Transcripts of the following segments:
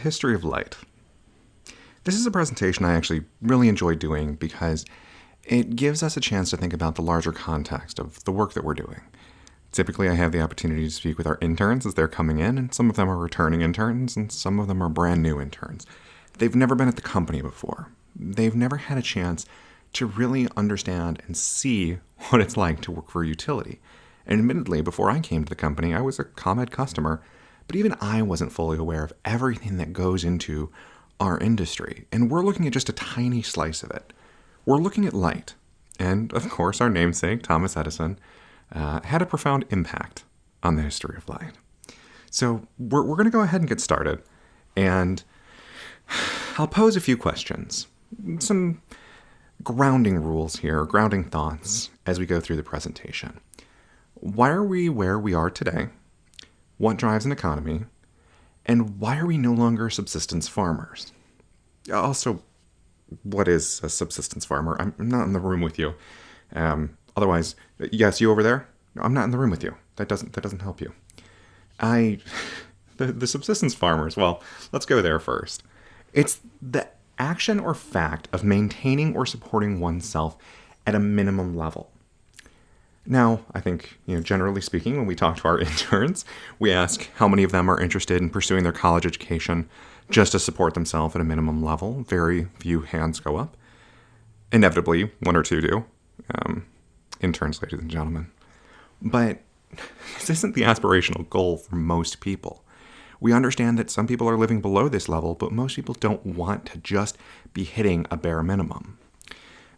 history of light. This is a presentation I actually really enjoy doing because it gives us a chance to think about the larger context of the work that we're doing. Typically, I have the opportunity to speak with our interns as they're coming in, and some of them are returning interns, and some of them are brand new interns. They've never been at the company before. They've never had a chance to really understand and see what it's like to work for a utility. And admittedly, before I came to the company, I was a ComEd customer, but even I wasn't fully aware of everything that goes into our industry. And we're looking at just a tiny slice of it. We're looking at light. And of course, our namesake, Thomas Edison, had a profound impact on the history of light. So we're going to go ahead and get started. And I'll pose a few questions. Some grounding rules here, grounding thoughts as we go through the presentation. Why are we where we are today? What drives an economy? And why are we no longer subsistence farmers? Also, what is a subsistence farmer? I'm not in the room with you. Otherwise, yes, you over there? No, I'm not in the room with you. That doesn't help you. The subsistence farmers, well, let's go there first. It's the action or fact of maintaining or supporting oneself at a minimum level. Now, I think, generally speaking, when we talk to our interns, we ask how many of them are interested in pursuing their college education just to support themselves at a minimum level. Very few hands go up. Inevitably, one or two do. Interns, ladies and gentlemen. But this isn't the aspirational goal for most people. We understand that some people are living below this level, but most people don't want to just be hitting a bare minimum.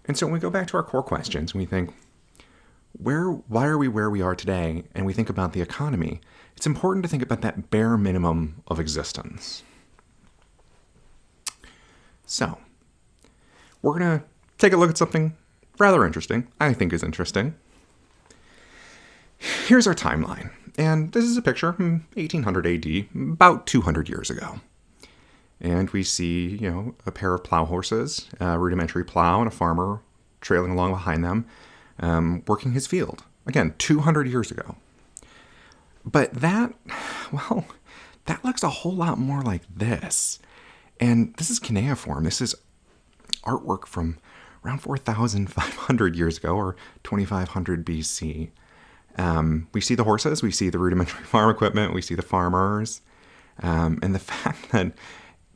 And so when we go back to our core questions, we think, why are we where we are today? And we think about the economy. It's important to think about that bare minimum of existence. So, we're going to take a look at something rather interesting, I think is interesting. Here's our timeline. And this is a picture from 1800 AD, about 200 years ago. And we see, a pair of plow horses, a rudimentary plow, and a farmer trailing along behind them, working his field. Again, 200 years ago. But that looks a whole lot more like this. And this is cuneiform. This is artwork from around 4,500 years ago, or 2500 BC. We see the horses, we see the rudimentary farm equipment, we see the farmers, and the fact that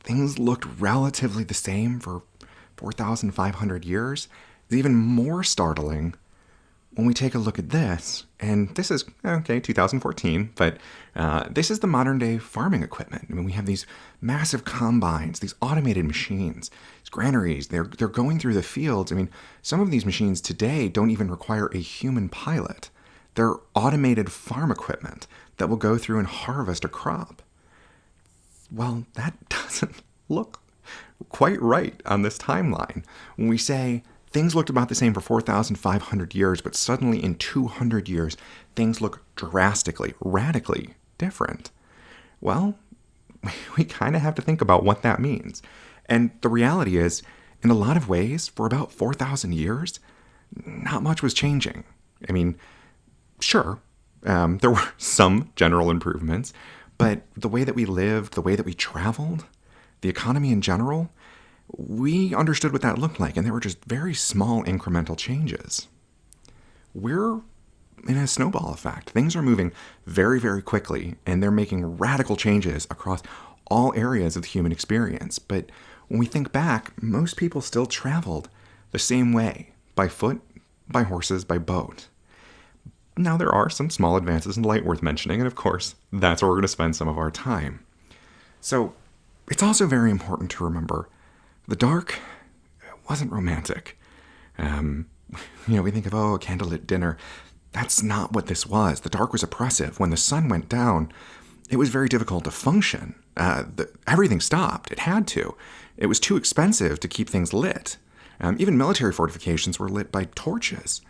things looked relatively the same for 4,500 years is even more startling when we take a look at this. And this is, 2014, but this is the modern day farming equipment. I mean, we have these massive combines, these automated machines, these granaries, they're going through the fields. I mean, some of these machines today don't even require a human pilot. They're automated farm equipment that will go through and harvest a crop. Well, that doesn't look quite right on this timeline. When we say things looked about the same for 4,500 years, but suddenly in 200 years, things look drastically, radically different. Well, we kind of have to think about what that means. And the reality is, in a lot of ways, for about 4,000 years, not much was changing. I mean, sure, there were some general improvements, but the way that we lived, the way that we traveled, the economy in general, we understood what that looked like, and there were just very small incremental changes. We're in a snowball effect. Things are moving very, very quickly, and they're making radical changes across all areas of the human experience. But when we think back, most people still traveled the same way, by foot, by horses, by boat. Now, there are some small advances in light worth mentioning, and of course, that's where we're going to spend some of our time. So, it's also very important to remember the dark wasn't romantic. We think of, a candlelit dinner. That's not what this was. The dark was oppressive. When the sun went down, it was very difficult to function. Everything stopped. It had to. It was too expensive to keep things lit. Even military fortifications were lit by torches.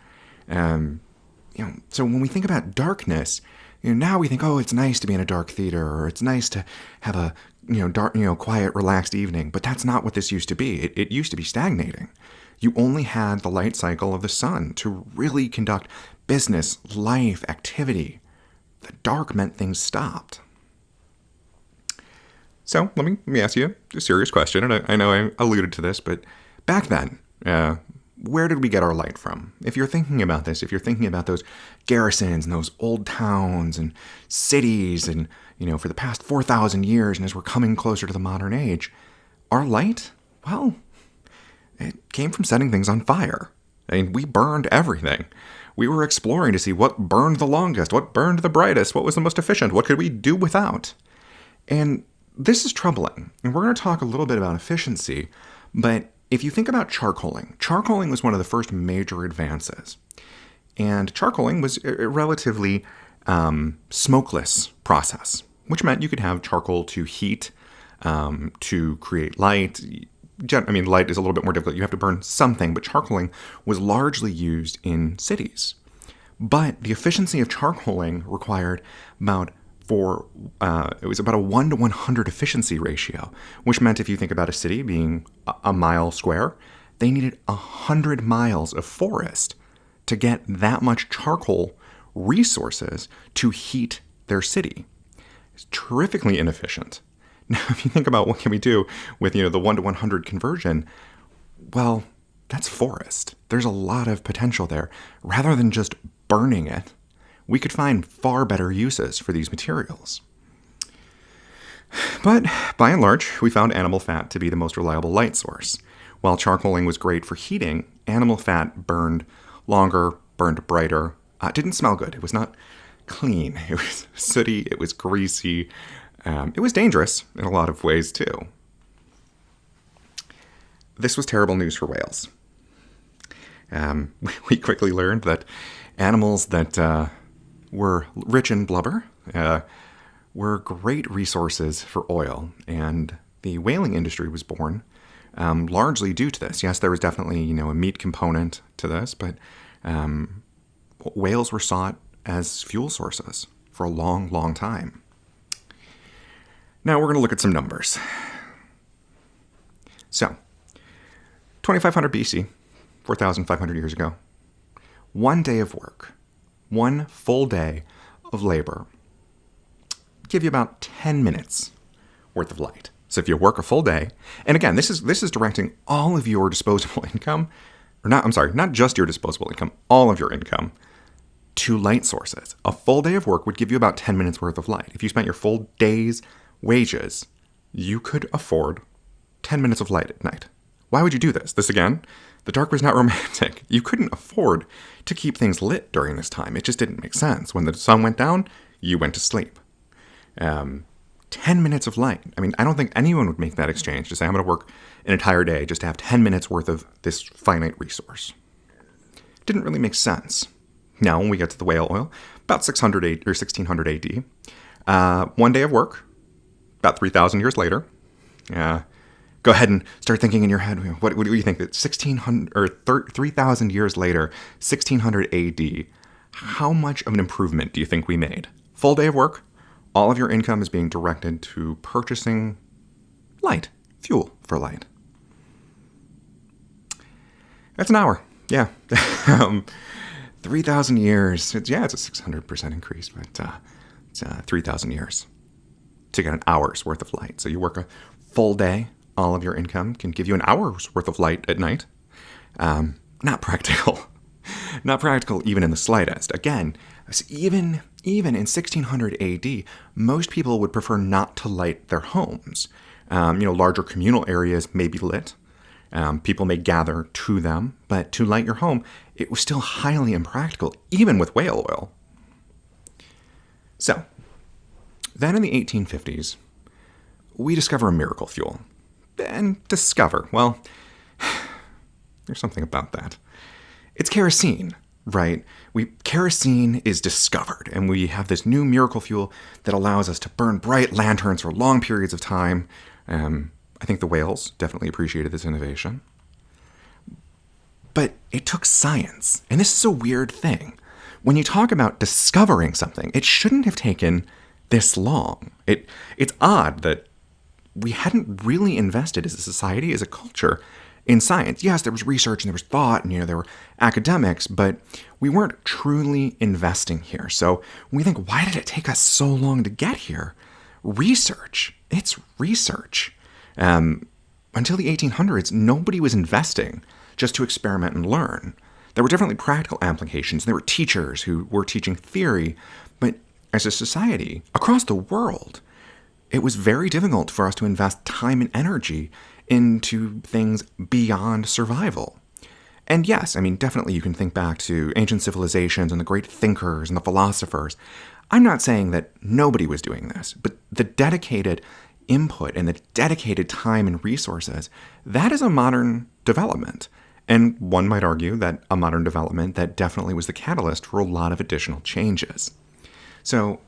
So when we think about darkness, now we think, it's nice to be in a dark theater, or it's nice to have a, dark, quiet, relaxed evening. But that's not what this used to be. It used to be stagnating. You only had the light cycle of the sun to really conduct business, life, activity. The dark meant things stopped. So let me ask you a serious question, and I know I alluded to this, but back then, where did we get our light from? If you're thinking about this, if you're thinking about those garrisons and those old towns and cities, and for the past 4,000 years, and as we're coming closer to the modern age, our light, well, it came from setting things on fire. I mean, we burned everything. We were exploring to see what burned the longest, what burned the brightest, what was the most efficient, what could we do without. And this is troubling. And we're going to talk a little bit about efficiency, but if you think about charcoaling was one of the first major advances. And charcoaling was a relatively smokeless process, which meant you could have charcoal to heat, to create light. I mean, light is a little bit more difficult. You have to burn something, but charcoaling was largely used in cities. But the efficiency of charcoaling required it was about a 1 to 100 efficiency ratio, which meant if you think about a city being a mile square, they needed 100 miles of forest to get that much charcoal resources to heat their city. It's terrifically inefficient. Now, if you think about what can we do with, the 1 to 100 conversion, well, that's forest. There's a lot of potential there. Rather than just burning it, we could find far better uses for these materials. But by and large, we found animal fat to be the most reliable light source. While charcoaling was great for heating, animal fat burned longer, burned brighter. It didn't smell good. It was not clean. It was sooty. It was greasy. It was dangerous in a lot of ways, too. This was terrible news for whales. We quickly learned that animals that were rich in blubber were great resources for oil, and the whaling industry was born largely due to this. Yes, there was definitely a meat component to this, but whales were sought as fuel sources for a long, long time. Now we're going to look at some numbers. So, 2500 BC, 4,500 years ago, 1 day of work, 1 full day of labor, give you about 10 minutes worth of light. So if you work a full day, and again, this is directing all of your disposable income, not just your disposable income, all of your income, to light sources. A full day of work would give you about 10 minutes worth of light. If you spent your full day's wages, you could afford 10 minutes of light at night. Why would you do this? This again, the dark was not romantic. You couldn't afford to keep things lit during this time. It just didn't make sense. When the sun went down, you went to sleep. 10 minutes of light. I mean, I don't think anyone would make that exchange to say, I'm going to work an entire day just to have 10 minutes worth of this finite resource. Didn't really make sense. Now, when we get to the whale oil, about 600 or 1600 AD, 1 day of work, about 3,000 years later. Go ahead and start thinking in your head, what do you think that 3,000 years later, 1600 AD, how much of an improvement do you think we made? Full day of work, all of your income is being directed to purchasing light, fuel for light. That's an hour, yeah. 3,000 years, it's a 600% increase, but it's 3,000 years to get an hour's worth of light. So you work a full day, all of your income can give you an hour's worth of light at night. Not practical. Not practical even in the slightest. Again, even in 1600 AD, most people would prefer not to light their homes. Larger communal areas may be lit. People may gather to them, but to light your home, it was still highly impractical, even with whale oil. So, then in the 1850s, we discover a miracle fuel. And discover, well, there's something about that. It's kerosene, right? Kerosene is discovered, and we have this new miracle fuel that allows us to burn bright lanterns for long periods of time. I think the whales definitely appreciated this innovation. But it took science, and this is a weird thing. When you talk about discovering something, it shouldn't have taken this long. It's odd that we hadn't really invested as a society, as a culture, in science. Yes, there was research and there was thought and there were academics, but we weren't truly investing here. So we think, why did it take us so long to get here? research. It's research. Until the 1800s, nobody was investing just to experiment and learn. There were definitely practical applications. There were teachers who were teaching theory, but as a society, across the world, it was very difficult for us to invest time and energy into things beyond survival. And yes, I mean, definitely you can think back to ancient civilizations and the great thinkers and the philosophers. I'm not saying that nobody was doing this, but the dedicated input and the dedicated time and resources, that is a modern development. And one might argue that a modern development that definitely was the catalyst for a lot of additional changes. So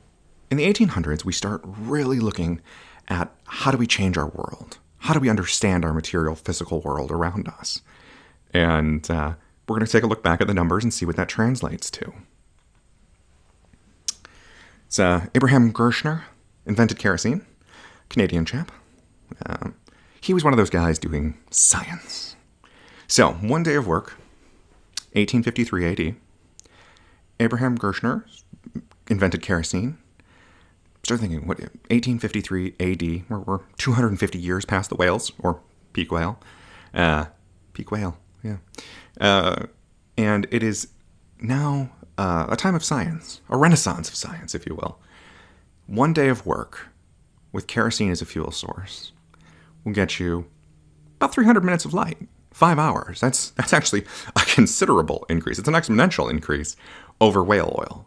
in the 1800s, we start really looking at how do we change our world? How do we understand our material, physical world around us? And we're going to take a look back at the numbers and see what that translates to. So Abraham Gershner invented kerosene, Canadian chap. He was one of those guys doing science. So one day of work, 1853 AD, Abraham Gershner invented kerosene. Start thinking, what, 1853 AD, we're 250 years past the whales, or peak whale. Peak whale, yeah. And it is now a time of science, a renaissance of science, if you will. One day of work with kerosene as a fuel source will get you about 300 minutes of light, 5 hours. That's actually a considerable increase. It's an exponential increase over whale oil.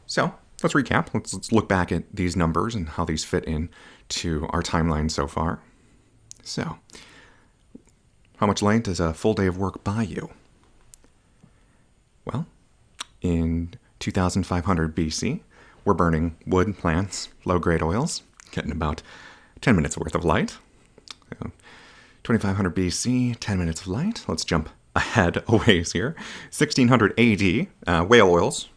So let's recap. Let's look back at these numbers and how these fit in to our timeline so far. So, how much light does a full day of work buy you? Well, in 2500 BC, we're burning wood, plants, low-grade oils, getting about 10 minutes worth of light. So, 2500 BC, 10 minutes of light. Let's jump ahead a ways here. 1600 AD, whale oils,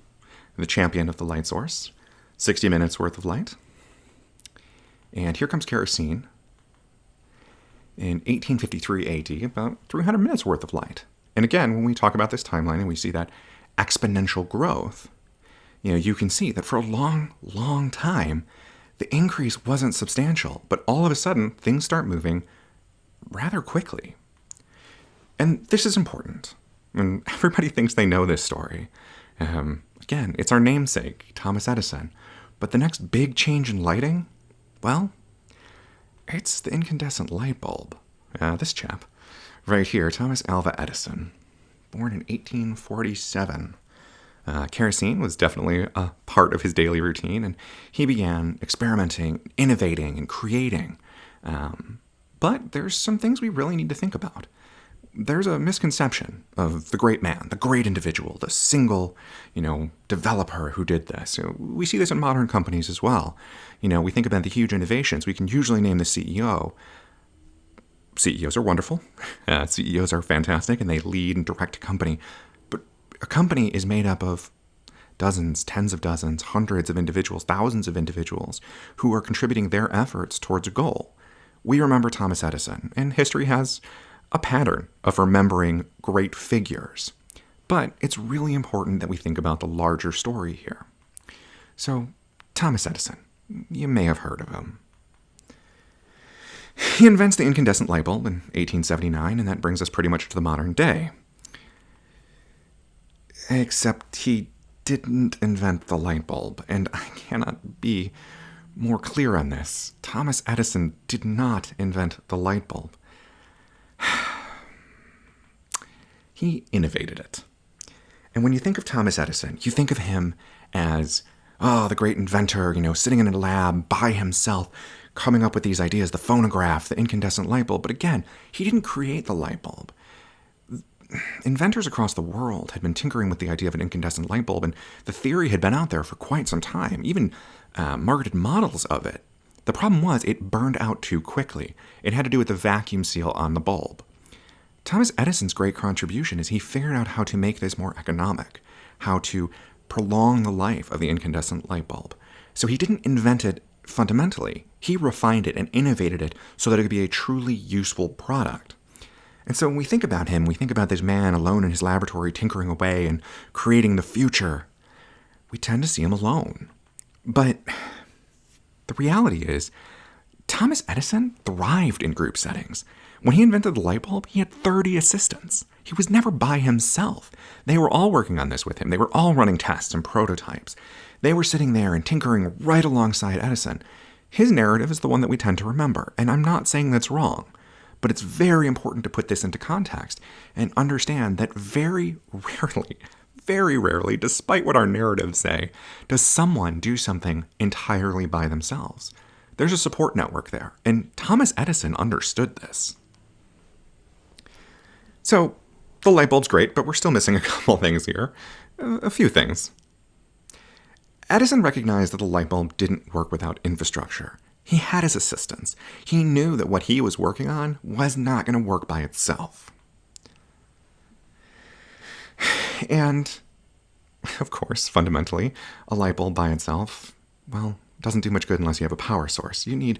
the champion of the light source. 60 minutes worth of light. And here comes kerosene. In 1853 AD, about 300 minutes worth of light. And again, when we talk about this timeline and we see that exponential growth, you can see that for a long, long time, the increase wasn't substantial, but all of a sudden, things start moving rather quickly. And this is important. And everybody thinks they know this story. Again, it's our namesake, Thomas Edison. But the next big change in lighting, well, it's the incandescent light bulb. This chap, right here, Thomas Alva Edison, born in 1847. Kerosene was definitely a part of his daily routine, and he began experimenting, innovating, and creating. But there's some things we really need to think about. There's a misconception of the great man, the great individual, the single, developer who did this. We see this in modern companies as well. We think about the huge innovations. We can usually name the CEO. CEOs are wonderful. CEOs are fantastic, and they lead and direct a company. But a company is made up of dozens, tens of dozens, hundreds of individuals, thousands of individuals who are contributing their efforts towards a goal. We remember Thomas Edison, and history has a pattern of remembering great figures. But it's really important that we think about the larger story here. So, Thomas Edison, you may have heard of him. He invents the incandescent light bulb in 1879, and that brings us pretty much to the modern day. Except he didn't invent the light bulb, and I cannot be more clear on this. Thomas Edison did not invent the light bulb. He innovated it. And when you think of Thomas Edison, you think of him as, the great inventor, sitting in a lab by himself, coming up with these ideas, the phonograph, the incandescent light bulb. But again, he didn't create the light bulb. Inventors across the world had been tinkering with the idea of an incandescent light bulb, and the theory had been out there for quite some time, even marketed models of it. The problem was it burned out too quickly. It had to do with the vacuum seal on the bulb. Thomas Edison's great contribution is he figured out how to make this more economic, how to prolong the life of the incandescent light bulb. So he didn't invent it fundamentally. He refined it and innovated it so that it could be a truly useful product. And so when we think about him, we think about this man alone in his laboratory tinkering away and creating the future. We tend to see him alone. But The reality is, Thomas Edison thrived in group settings. When he invented the light bulb, he had 30 assistants. He was never by himself. They were all working on this with him. They were all running tests and prototypes. They were sitting there and tinkering right alongside Edison. His narrative is the one that we tend to remember, and I'm not saying that's wrong, but it's very important to put this into context and understand that very rarely, despite what our narratives say, does someone do something entirely by themselves. There's a support network there, and Thomas Edison understood this. So, the light bulb's great, but we're still missing a couple things here. A few things. Edison recognized that the light bulb didn't work without infrastructure. He had his assistants. He knew that what he was working on was not going to work by itself. And, of course, fundamentally, a light bulb by itself, well, doesn't do much good unless you have a power source. You need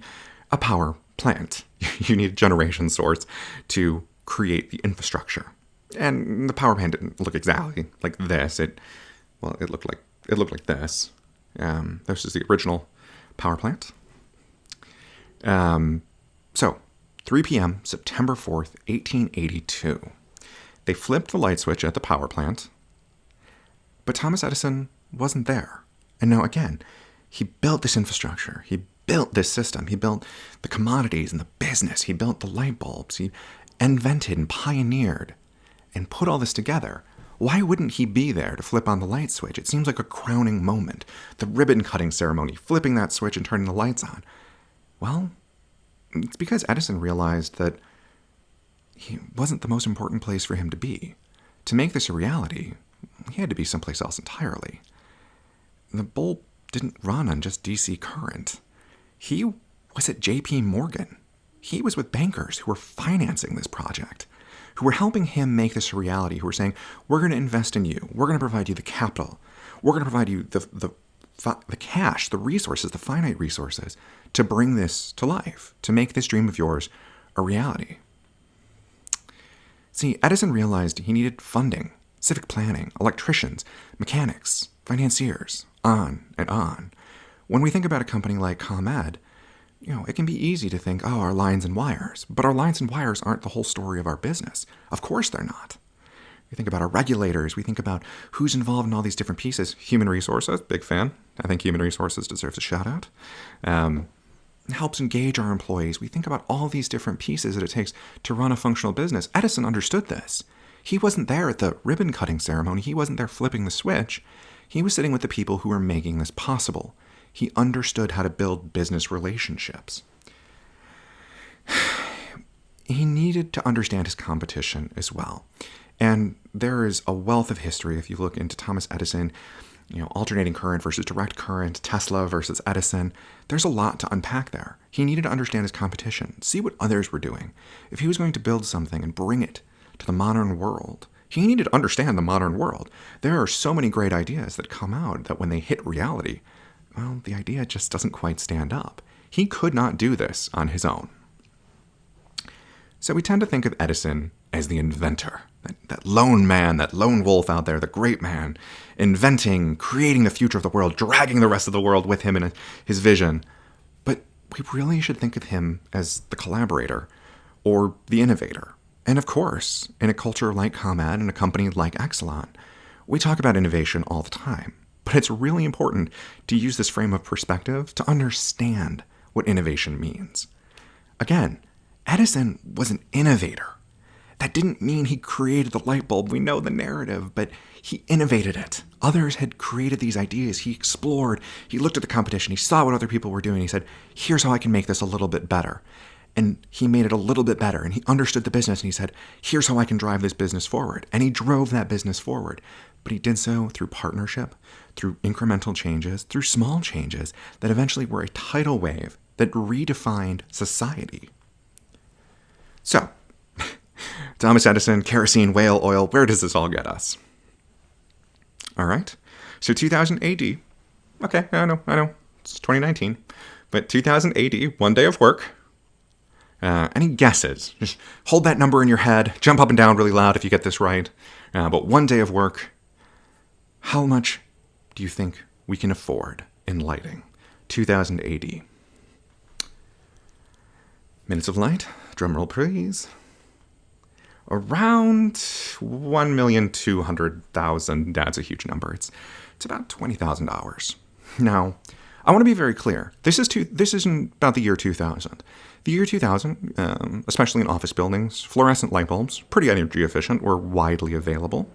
a power plant. You need a generation source to create the infrastructure. And the power plant didn't look exactly like this. It looked like this. This is the original power plant. So, 3 p.m., September 4th, 1882. They flipped the light switch at the power plant, but Thomas Edison wasn't there. And now, again, he built this infrastructure. He built this system. He built the commodities and the business. He built the light bulbs. He invented and pioneered and put all this together. Why wouldn't he be there to flip on the light switch? It seems like a crowning moment. The ribbon-cutting ceremony, flipping that switch and turning the lights on. Well, it's because Edison realized that he wasn't the most important place for him to be. To make this a reality, he had to be someplace else entirely. The bulb didn't run on just DC current. He was at J.P. Morgan. He was with bankers who were financing this project, who were helping him make this a reality, who were saying, we're going to invest in you. We're going to provide you the capital. We're going to provide you the cash, the resources, the finite resources to bring this to life, to make this dream of yours a reality. See, Edison realized he needed funding, civic planning, electricians, mechanics, financiers, on and on. When we think about a company like ComEd, it can be easy to think, oh, our lines and wires. But our lines and wires aren't the whole story of our business. Of course they're not. We think about our regulators. We think about who's involved in all these different pieces. Human resources, big fan. I think human resources deserves a shout out. It helps engage our employees. We think about all these different pieces that it takes to run a functional business. Edison understood this. He wasn't there at the ribbon cutting ceremony. He wasn't there flipping the switch. He was sitting with the people who were making this possible. He understood how to build business relationships. He needed to understand his competition as well. And there is a wealth of history if you look into Thomas Edison, alternating current versus direct current, Tesla versus Edison. There's a lot to unpack there. He needed to understand his competition, see what others were doing. If he was going to build something and bring it to the modern world, he needed to understand the modern world. There are so many great ideas that come out that when they hit reality, well, the idea just doesn't quite stand up. He could not do this on his own. So we tend to think of Edison as the inventor, that lone man, that lone wolf out there, the great man, inventing, creating the future of the world, dragging the rest of the world with him in his vision. But we really should think of him as the collaborator or the innovator. And of course, in a culture like ComEd and a company like Exelon, we talk about innovation all the time. But it's really important to use this frame of perspective to understand what innovation means. Again, Edison was an innovator. That didn't mean he created the light bulb. We know the narrative, but he innovated it. Others had created these ideas. He explored. He looked at the competition. He saw what other people were doing. He said, here's how I can make this a little bit better. And he made it a little bit better. And he understood the business. And he said, here's how I can drive this business forward. And he drove that business forward. But he did so through partnership, through incremental changes, through small changes that eventually were a tidal wave that redefined society. So, Thomas Edison, kerosene, whale oil, where does this all get us? All right. So 2000 AD. Okay, I know. It's 2019. But 2000 AD, one day of work. Any guesses? Just hold that number in your head. Jump up and down really loud if you get this right. But one day of work. How much do you think we can afford in lighting? 2000 AD. Minutes of light, drumroll please. Around 1,200,000. That's a huge number. It's about $20,000. Now, I want to be very clear. This isn't about the year 2000. The year 2000, especially in office buildings, fluorescent light bulbs, pretty energy efficient, were widely available.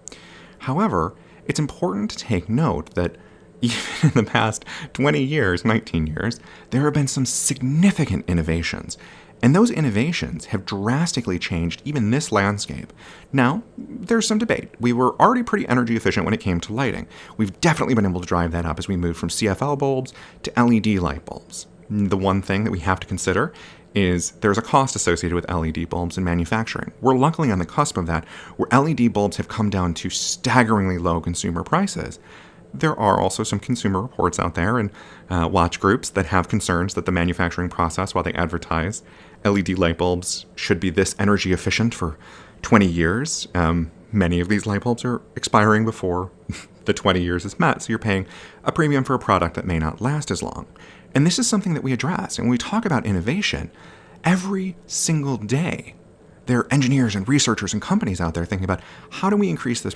However, it's important to take note that even in the past 20 years, 19 years, there have been some significant innovations. And those innovations have drastically changed even this landscape. Now, there's some debate. We were already pretty energy efficient when it came to lighting. We've definitely been able to drive that up as we moved from CFL bulbs to LED light bulbs. The one thing that we have to consider is there's a cost associated with LED bulbs in manufacturing. We're luckily on the cusp of that, where LED bulbs have come down to staggeringly low consumer prices. There are also some consumer reports out there and watch groups that have concerns that the manufacturing process, while they advertise LED light bulbs should be this energy efficient for 20 years, many of these light bulbs are expiring before the 20 years is met, so you're paying a premium for a product that may not last as long. And this is something that we address. And when we talk about innovation, every single day, there are engineers and researchers and companies out there thinking about how do we increase this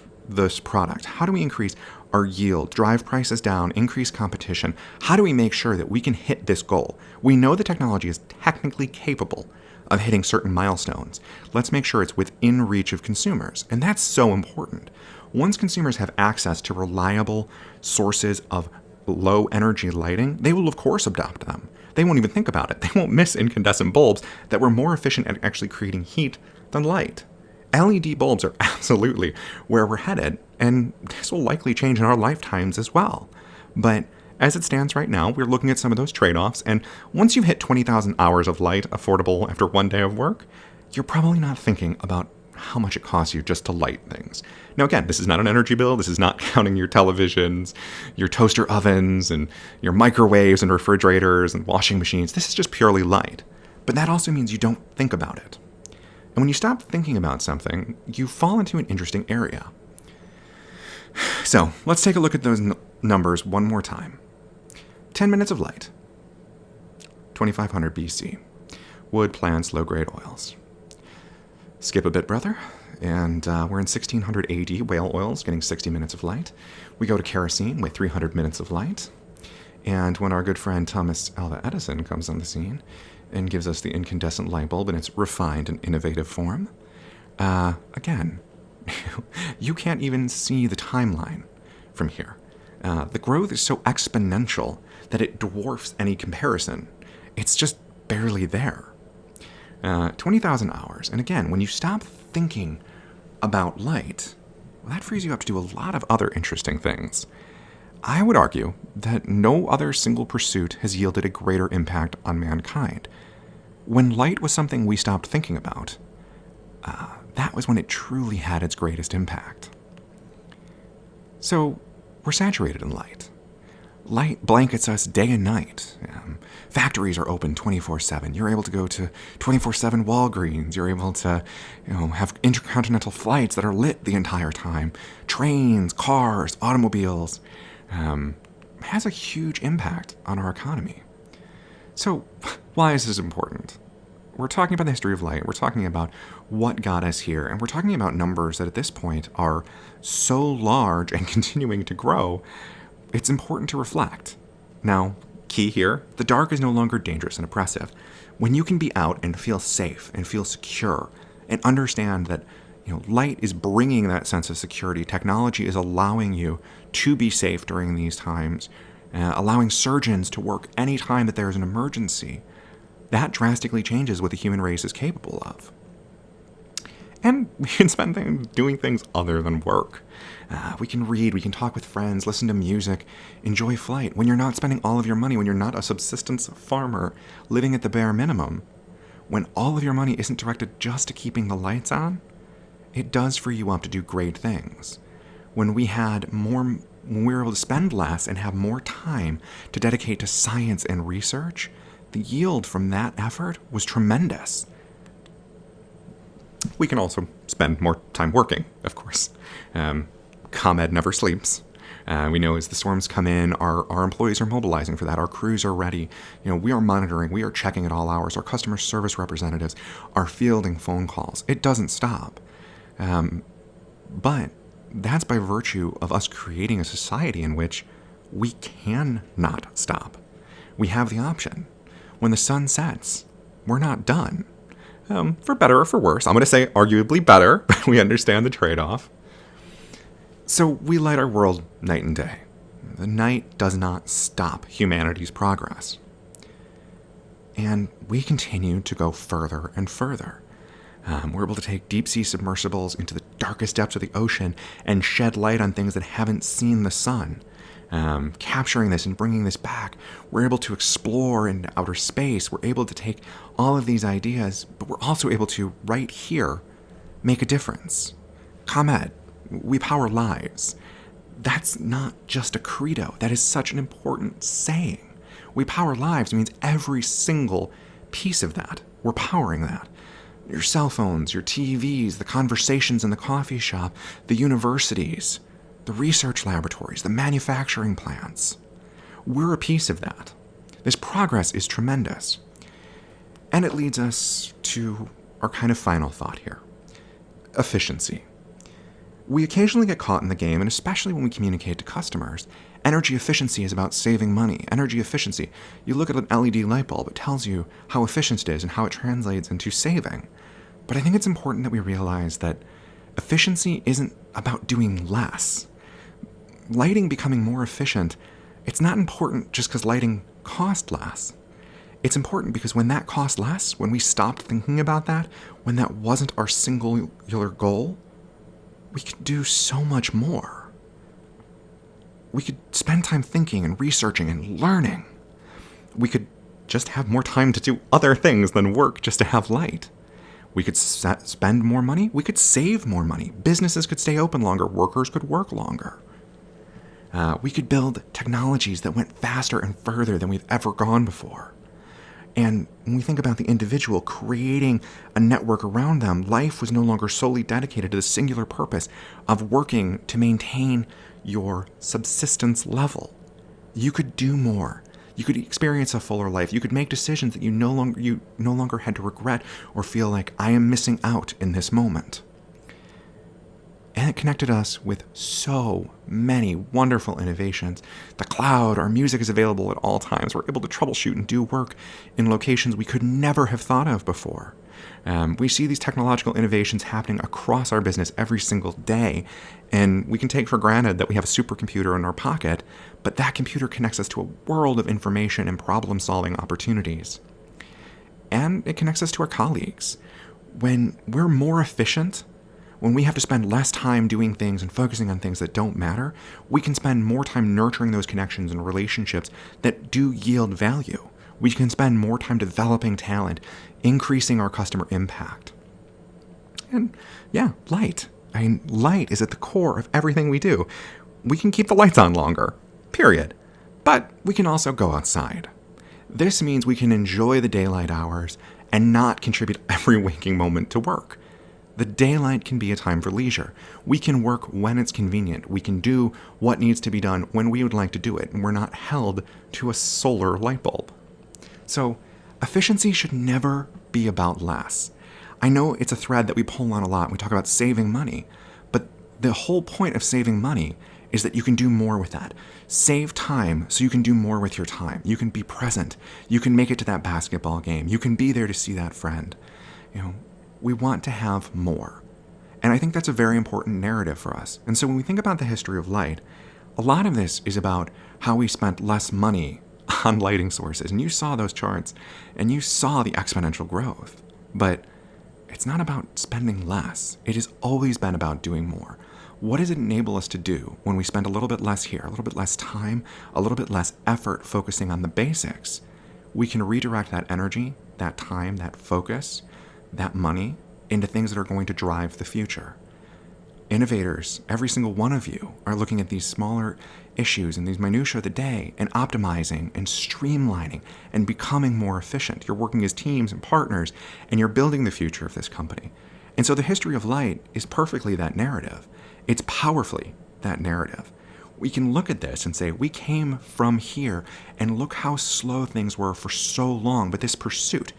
product? How do we increase our yield, drive prices down, increase competition? How do we make sure that we can hit this goal? We know the technology is technically capable of hitting certain milestones. Let's make sure it's within reach of consumers. And that's so important. Once consumers have access to reliable sources of low energy lighting, they will of course adopt them. They won't even think about it. They won't miss incandescent bulbs that were more efficient at actually creating heat than light. LED bulbs are absolutely where we're headed, and this will likely change in our lifetimes as well. But as it stands right now, we're looking at some of those trade-offs, and once you've hit 20,000 hours of light affordable after one day of work, you're probably not thinking about how much it costs you just to light things. Now again, this is not an energy bill. This is not counting your televisions, your toaster ovens, and your microwaves and refrigerators and washing machines. This is just purely light. But that also means you don't think about it. And when you stop thinking about something, you fall into an interesting area. So let's take a look at those numbers one more time. 10 minutes of light, 2500 BC, wood, plants, low-grade oils. Skip a bit, brother, and we're in 1600 AD, whale oils getting 60 minutes of light. We go to kerosene with 300 minutes of light. And when our good friend Thomas Alva Edison comes on the scene and gives us the incandescent light bulb in its refined and innovative form, again, you can't even see the timeline from here. The growth is so exponential that it dwarfs any comparison. It's just barely there. 20,000 hours. And again, when you stop thinking about light, well, that frees you up to do a lot of other interesting things. I would argue that no other single pursuit has yielded a greater impact on mankind. When light was something we stopped thinking about, that was when it truly had its greatest impact. So, we're saturated in light. Light blankets us day and night. Factories are open 24/7. You're able to go to 24/7 Walgreens. You're able to, have intercontinental flights that are lit the entire time. Trains, cars, automobiles. Has a huge impact on our economy. So, why is this important? We're talking about the history of light. We're talking about what got us here. And we're talking about numbers that at this point are so large and continuing to grow, it's important to reflect. Now, key here, the dark is no longer dangerous and oppressive. When you can be out and feel safe and feel secure and understand that light is bringing that sense of security, technology is allowing you to be safe during these times, allowing surgeons to work any time that there is an emergency, that drastically changes what the human race is capable of. And we can spend doing things other than work. We can read, we can talk with friends, listen to music, enjoy flight. When you're not spending all of your money, when you're not a subsistence farmer living at the bare minimum, when all of your money isn't directed just to keeping the lights on, it does free you up to do great things. When we were able to spend less and have more time to dedicate to science and research, the yield from that effort was tremendous. We can also spend more time working, of course. ComEd never sleeps. We know as the storms come in, our employees are mobilizing for that. Our crews are ready. We are monitoring. We are checking at all hours. Our customer service representatives are fielding phone calls. It doesn't stop. But that's by virtue of us creating a society in which we cannot stop. We have the option. When the sun sets, we're not done. For better or for worse. I'm going to say arguably better, but we understand the trade-off. So we light our world night and day. The night does not stop humanity's progress. And we continue to go further and further. We're able to take deep-sea submersibles into the darkest depths of the ocean and shed light on things that haven't seen the sun. Capturing this and bringing this back, we're able to explore in outer space. We're able to take all of these ideas, but we're also able to, right here, make a difference. ComEd, we power lives. That's not just a credo. That is such an important saying. We power lives means every single piece of that. We're powering that. Your cell phones, your TVs, the conversations in the coffee shop, the universities, the research laboratories, the manufacturing plants. We're a piece of that. This progress is tremendous. And it leads us to our kind of final thought here. Efficiency. We occasionally get caught in the game, and especially when we communicate to customers. Energy efficiency is about saving money. Energy efficiency. You look at an LED light bulb, it tells you how efficient it is and how it translates into saving. But I think it's important that we realize that efficiency isn't about doing less. Lighting becoming more efficient, it's not important just because lighting cost less. It's important because when that cost less, when we stopped thinking about that, when that wasn't our singular goal, we could do so much more. We could spend time thinking and researching and learning. We could just have more time to do other things than work just to have light. We could spend more money. We could save more money. Businesses could stay open longer. Workers could work longer. We could build technologies that went faster and further than we've ever gone before. And when we think about the individual creating a network around them, life was no longer solely dedicated to the singular purpose of working to maintain your subsistence level. You could do more. You could experience a fuller life. You could make decisions that you no longer had to regret or feel like I am missing out in this moment. And it connected us with so many wonderful innovations. The cloud, our music is available at all times. We're able to troubleshoot and do work in locations we could never have thought of before. We see these technological innovations happening across our business every single day, and we can take for granted that we have a supercomputer in our pocket, but that computer connects us to a world of information and problem-solving opportunities. And it connects us to our colleagues. When we're more efficient, when we have to spend less time doing things and focusing on things that don't matter, we can spend more time nurturing those connections and relationships that do yield value. We can spend more time developing talent, increasing our customer impact. And yeah, light. Light is at the core of everything we do. We can keep the lights on longer, period. But we can also go outside. This means we can enjoy the daylight hours and not contribute every waking moment to work. The daylight can be a time for leisure. We can work when it's convenient. We can do what needs to be done when we would like to do it, and we're not held to a solar light bulb. So, efficiency should never be about less. I know it's a thread that we pull on a lot. We talk about saving money, but the whole point of saving money is that you can do more with that. Save time so you can do more with your time. You can be present. You can make it to that basketball game. You can be there to see that friend. We want to have more. And I think that's a very important narrative for us. And so when we think about the history of light, a lot of this is about how we spent less money on lighting sources. And you saw those charts, and you saw the exponential growth. But it's not about spending less. It has always been about doing more. What does it enable us to do when we spend a little bit less here, a little bit less time, a little bit less effort focusing on the basics? We can redirect that energy, that time, that focus, that money into things that are going to drive the future. Innovators, every single one of you, are looking at these smaller issues and these minutiae of the day and optimizing and streamlining and becoming more efficient. You're working as teams and partners, and you're building the future of this company. And so the history of light is perfectly that narrative. It's powerfully that narrative. We can look at this and say, we came from here, and look how slow things were for so long. But this pursuit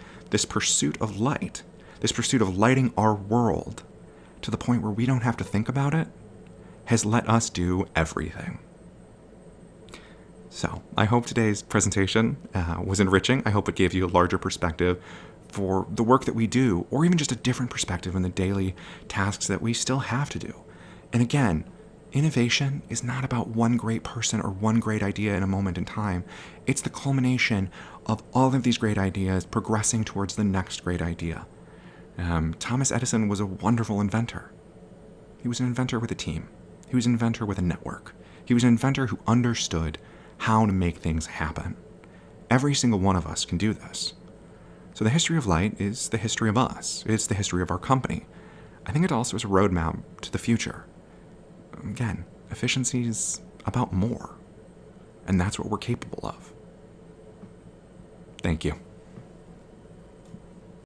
of light, this pursuit of lighting our world to the point where we don't have to think about it, has let us do everything. So, I hope today's presentation was enriching. I hope it gave you a larger perspective for the work that we do, or even just a different perspective in the daily tasks that we still have to do. And again, innovation is not about one great person or one great idea in a moment in time. It's the culmination of all of these great ideas progressing towards the next great idea. Thomas Edison was a wonderful inventor. He was an inventor with a team. He was an inventor with a network. He was an inventor who understood how to make things happen. Every single one of us can do this. So the history of light is the history of us. It's the history of our company. I think it also is a roadmap to the future. Again, efficiency is about more. And that's what we're capable of. Thank you.